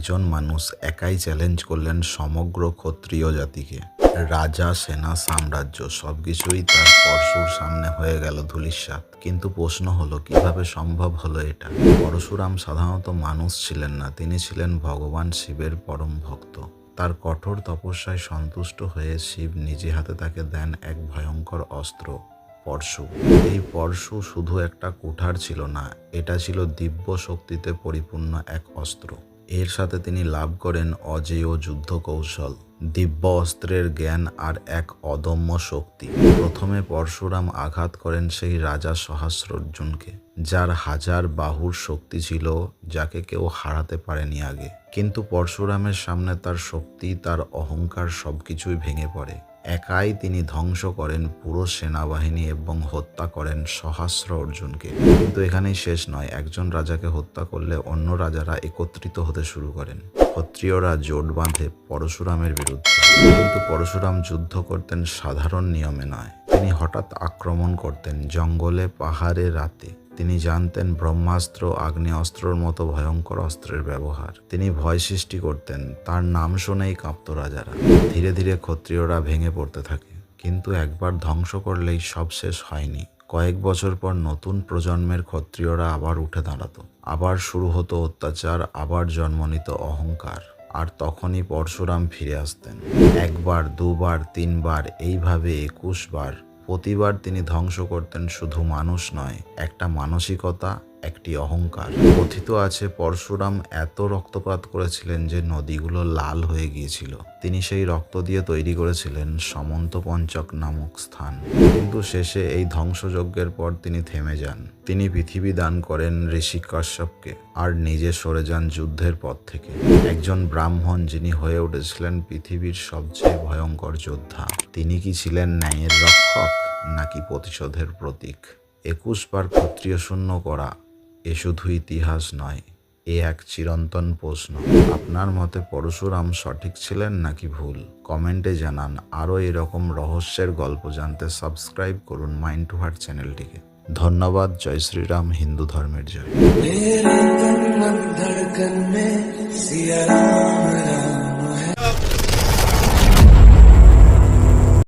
একজন মানুষ একাই চ্যালেঞ্জ করলেন সমগ্র ক্ষত্রিয় জাতিকে। রাজা, সেনা, সাম্রাজ্য সবকিছুই তার পরশুর সামনে হয়ে গেল ধূলিসাৎ। কিন্তু প্রশ্ন হলো, কিভাবে সম্ভব হলো এটা? পরশুরাম সাধারণত মানুষ ছিলেন না, তিনি ছিলেন ভগবান শিবের পরম ভক্ত। তার কঠোর তপস্যায় সন্তুষ্ট হয়ে শিব নিজে হাতে তাকে দেন এক ভয়ঙ্কর অস্ত্র, পরশু। এই পরশু শুধু একটা কুঠার ছিল না, এটা ছিল দিব্য শক্তিতে পরিপূর্ণ এক অস্ত্র। এর সাথে তিনি লাভ করেন অজেয় যুদ্ধ কৌশল, দিব্য অস্ত্রের জ্ঞান আর এক অদম্য শক্তি। প্রথমে পরশুরাম আঘাত করেন সেই রাজা সহস্রার্জুনকে, যার হাজার বাহুর শক্তি ছিল, যাকে কেউ হারাতে পারেনি আগে। কিন্তু পরশুরামের সামনে তার শক্তি, তার অহংকার সবকিছুই ভেঙে পড়ে। একাই তিনি ধ্বংস করেন পুরো সেনাবাহিনী এবং হত্যা করেন সহস্রার্জুনকে। কিন্তু এখানেই শেষ নয়, একজন রাজাকে হত্যা করলে অন্য রাজারা একত্রিত হতে শুরু করেন। ক্ষত্রিয়রা জোট বাঁধে পরশুরামের বিরুদ্ধে। কিন্তু পরশুরাম যুদ্ধ করতেন সাধারণ নিয়মে নয়, তিনি হঠাৎ আক্রমণ করতেন জঙ্গলে, পাহাড়ে, রাতে। তিনি জানতেন ব্রহ্মাস্ত্র, আগ্নেয়াস্ত্রর মতো ভয়ঙ্কর অস্ত্রের ব্যবহার। তিনি ভয় সৃষ্টি করতেন, তার নাম শুনেই কাঁপত রাজারা। ধীরে ধীরে ক্ষত্রিয়রা ভেঙে পড়তে থাকে। কিন্তু একবার ধ্বংস করলেই সব শেষ হয়নি। কয়েক বছর পর নতুন প্রজন্মের ক্ষত্রিয়রা আবার উঠে দাঁড়াতো। আবার শুরু হতো অত্যাচার, আবার জন্ম নিত অহংকার। আর তখনই পরশুরাম ফিরে আসতেন। একবার, দুবার, তিনবার, এইভাবে 21 বার। প্রতিবার তিনি ধ্বংস করতেন শুধু মানুষ নয়, একটা মানসিকতা, একটি অহংকার। কথিত আছে পরশুরাম এত রক্তপাত করেছিলেন যে নদীগুলো লাল হয়ে গিয়েছিল। তিনি সেই রক্ত দিয়ে তৈরি করেছিলেন সমন্ত পঞ্চক নামক স্থান। কিন্তু শেষে এই ধ্বংসযজ্ঞের পর তিনি থেমে যান। তিনি পৃথিবী দান করেন ঋষি কাশ্যপকে আর নিজে সরে যান যুদ্ধের পথ থেকে। একজন ব্রাহ্মণ যিনি হয়ে উঠেছিলেন পৃথিবীর সবচেয়ে ভয়ঙ্কর যোদ্ধা। তিনি কি ছিলেন ন্যায়ের রক্ষক নাকি প্রতিশোধের প্রতীক? 21 বার ক্ষত্রিয় শূন্য করা এ শুধু ইতিহাস নয়, এ এক চিরন্তন প্রশ্ন। আপনার মতে পরশুরাম সঠিক ছিলেন নাকি ভুল? কমেন্টে জানান। আরও এরকম রহস্যের গল্প জানতে সাবস্ক্রাইব করুন মাইন্ড টু হার্ট চ্যানেলটিকে। ধন্যবাদ। জয় শ্রীরাম। হিন্দু ধর্মের জয়।